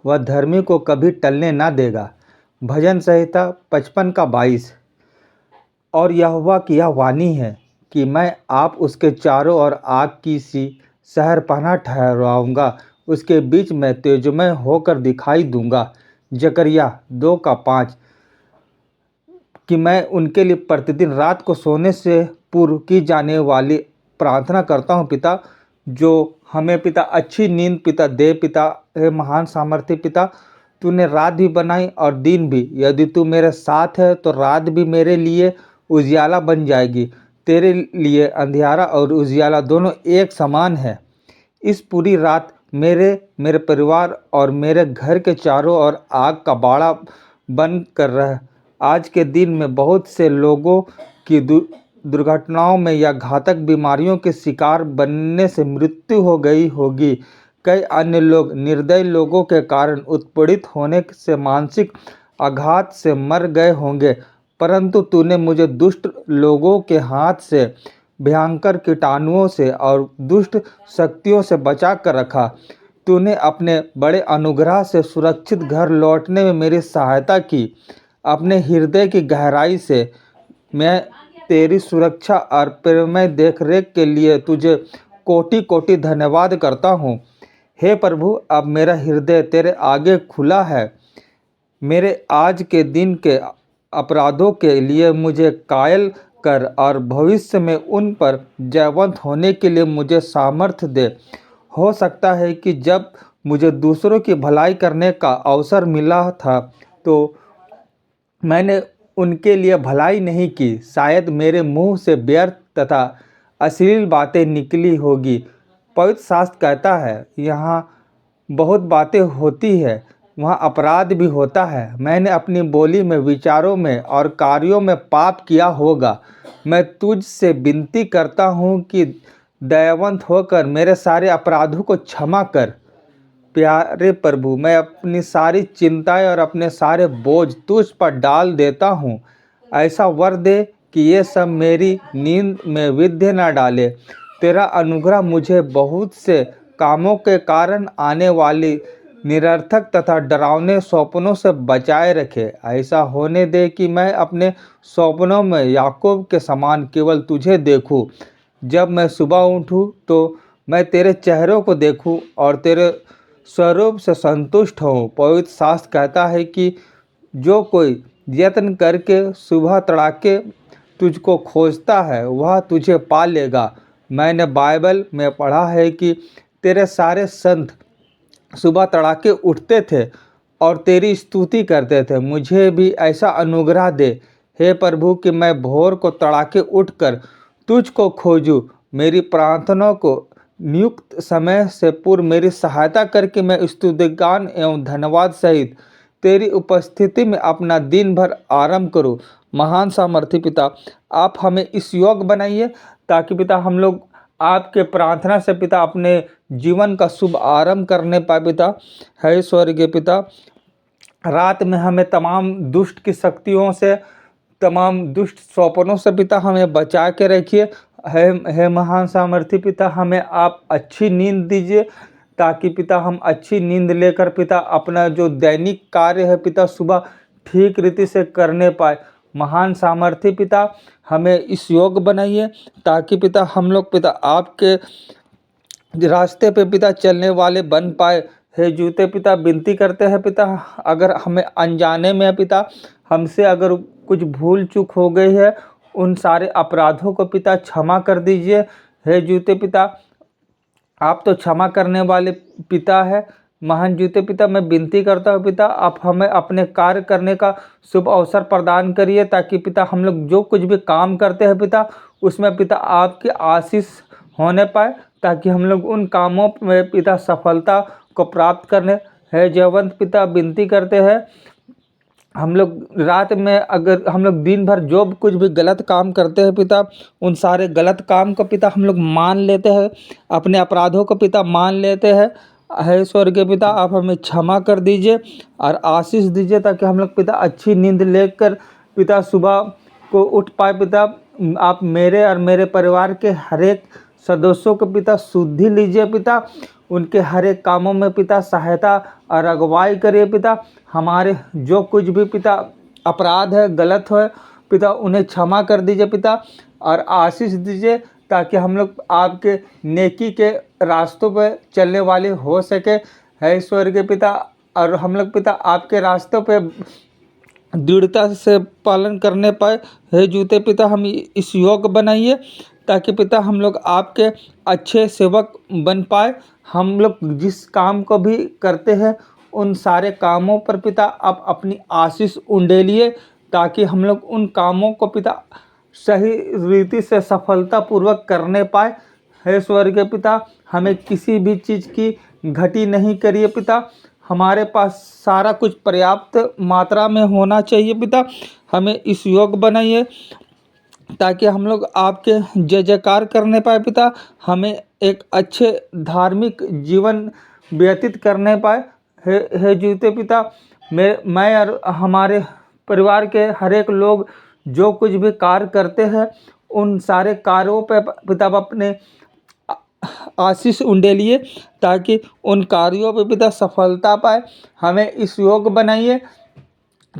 वह धर्मी को कभी टलने ना देगा। भजन संहिता 55 का 22। और यहोवा की यह वाणी है कि मैं आप उसके चारों ओर आग की सी शहरपनाह ठहराऊँगा, उसके बीच में तेजोमय होकर दिखाई दूँगा। जकरिया 2 का 5। कि मैं उनके लिए प्रतिदिन रात को सोने से पूर्व की जाने वाली प्रार्थना करता हूँ पिता, जो हमें पिता अच्छी नींद पिता दे पिता। हे महान सामर्थ्य पिता, तूने रात भी बनाई और दिन भी। यदि तू मेरे साथ है तो रात भी मेरे लिए उजियाला बन जाएगी। तेरे लिए अंधियारा और उजियाला दोनों एक समान है। इस पूरी रात मेरे परिवार और मेरे घर के चारों ओर आग का बाड़ा बन कर रह। आज के दिन में बहुत से लोगों की दुर्घटनाओं में या घातक बीमारियों के शिकार बनने से मृत्यु हो गई होगी। कई अन्य लोग निर्दयी लोगों के कारण उत्पीड़ित होने से मानसिक आघात से मर गए होंगे, परंतु तूने मुझे दुष्ट लोगों के हाथ से, भयंकर कीटाणुओं से और दुष्ट शक्तियों से बचा कर रखा। तूने अपने बड़े अनुग्रह से सुरक्षित घर लौटने में मेरी सहायता की। अपने हृदय की गहराई से मैं तेरी सुरक्षा और प्रेममय देखरेख के लिए तुझे कोटि कोटि धन्यवाद करता हूँ। हे प्रभु, अब मेरा हृदय तेरे आगे खुला है। मेरे आज के दिन के अपराधों के लिए मुझे कायल कर और भविष्य में उन पर जयवंत होने के लिए मुझे सामर्थ्य दे। हो सकता है कि जब मुझे दूसरों की भलाई करने का अवसर मिला था तो मैंने उनके लिए भलाई नहीं की। शायद मेरे मुंह से व्यर्थ तथा अश्लील बातें निकली होगी। पवित्र शास्त्र कहता है, यहाँ बहुत बातें होती है, वहाँ अपराध भी होता है। मैंने अपनी बोली में, विचारों में और कार्यों में पाप किया होगा। मैं तुझ से विनती करता हूँ कि दयावंत होकर मेरे सारे अपराधों को क्षमा कर। प्यारे प्रभु, मैं अपनी सारी चिंताएं और अपने सारे बोझ तुझ पर डाल देता हूँ। ऐसा वर दे कि ये सब मेरी नींद में विघ्न न डाले। तेरा अनुग्रह मुझे बहुत से कामों के कारण आने वाली निरर्थक तथा डरावने सपनों से बचाए रखे। ऐसा होने दे कि मैं अपने सपनों में याकूब के समान केवल तुझे देखूं। जब मैं सुबह उठूं तो मैं तेरे चेहरों को देखूं और तेरे स्वरूप से संतुष्ट हूँ। पवित्र शास्त्र कहता है कि जो कोई यत्न करके सुबह तड़ाके तुझको खोजता है वह तुझे पा लेगा। मैंने बाइबल में पढ़ा है कि तेरे सारे संत सुबह तड़ाके उठते थे और तेरी स्तुति करते थे। मुझे भी ऐसा अनुग्रह दे हे प्रभु कि मैं भोर को तड़ाके उठकर तुझको खोजूं। मेरी प्रार्थनाओं को नियुक्त समय से पूर्व मेरी सहायता करके मैं स्तुतिगान एवं धन्यवाद सहित तेरी उपस्थिति में अपना दिन भर आरंभ करूं। महान सामर्थी पिता, आप हमें इस योग बनाइए ताकि पिता हम लोग आपके प्रार्थना से पिता अपने जीवन का शुभ आरंभ करने पाए। पिता है स्वर्गीय पिता, रात में हमें तमाम दुष्ट की शक्तियों से, तमाम दुष्ट स्वप्नों से पिता हमें बचा के रखिए। है महान सामर्थी पिता, हमें आप अच्छी नींद दीजिए ताकि पिता हम अच्छी नींद लेकर पिता अपना जो दैनिक कार्य है पिता सुबह ठीक रीति से करने पाए। महान सामर्थी पिता, हमें इस योग बनाइए ताकि पिता हम लोग पिता आपके रास्ते पे पिता चलने वाले बन पाए। हे जूते पिता, विनती करते हैं पिता, अगर हमें अनजाने में पिता हमसे अगर कुछ भूल चूक हो गई है, उन सारे अपराधों को पिता क्षमा कर दीजिए। हे जूते पिता, आप तो क्षमा करने वाले पिता है। महान जूते पिता, मैं विनती करता हूँ पिता, आप हमें अपने कार्य करने का शुभ अवसर प्रदान करिए ताकि पिता हम लोग जो कुछ भी काम करते हैं पिता उसमें पिता आपकी आशीष होने पाए, ताकि हम लोग उन कामों में पिता सफलता को प्राप्त करने। है जयवंत पिता, विनती करते हैं हम लोग रात में अगर हम लोग दिन भर जो कुछ भी गलत काम करते हैं पिता, उन सारे गलत काम को पिता हम लोग मान लेते हैं, अपने अपराधों को पिता मान लेते हैं। है स्वर्गीय पिता, आप हमें क्षमा कर दीजिए और आशीष दीजिए ताकि हम लोग पिता अच्छी नींद लेकर पिता सुबह को उठ पाए। पिता आप मेरे और मेरे परिवार के हर एक सदस्यों को पिता शुद्धि लीजिए पिता, उनके हर एक कामों में पिता सहायता और अगुवाई करिए पिता। हमारे जो कुछ भी पिता अपराध है, गलत है पिता, उन्हें क्षमा कर दीजिए पिता और आशीष दीजिए, ताकि हम लोग आपके नेकी के रास्तों पर चलने वाले हो सके है ईश्वर के पिता। और हम लोग पिता आपके रास्तों पे दृढ़ता से पालन करने पाए हे जूते पिता, हम इस योग बनाइए ताकि पिता हम लोग आपके अच्छे सेवक बन पाए। हम लोग जिस काम को भी करते हैं उन सारे कामों पर पिता आप अपनी आशीष उंडेलिए, ताकि हम लोग उन कामों को पिता सही रीति से सफलतापूर्वक करने पाए हे स्वर्ग के पिता। हमें किसी भी चीज़ की घटी नहीं करिए पिता, हमारे पास सारा कुछ पर्याप्त मात्रा में होना चाहिए पिता। हमें इस योग बनाइए ताकि हम लोग आपके जय जयकार करने पाए पिता, हमें एक अच्छे धार्मिक जीवन व्यतीत करने पाए हे जीते पिता। मैं और हमारे परिवार के हर एक लोग जो कुछ भी कार्य करते हैं उन सारे कार्यों पे पिता आप अपने आशीष उंडेलिए, ताकि उन कार्यों पे पिता सफलता पाए। हमें इस योग बनाइए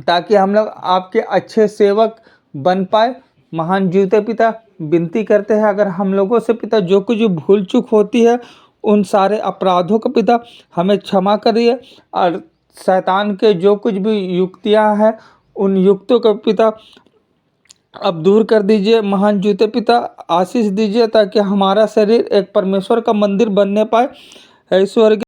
ताकि हम लोग आपके अच्छे सेवक बन पाए। महान जीवते पिता विनती करते हैं, अगर हम लोगों से पिता जो कुछ भूल चूक होती है उन सारे अपराधों को पिता हमें क्षमा करिए, और शैतान के जो कुछ भी युक्तियां हैं उन युक्तों को पिता अब दूर कर दीजिए। महान जीवते पिता आशीष दीजिए ताकि हमारा शरीर एक परमेश्वर का मंदिर बनने पाए। ईश्वर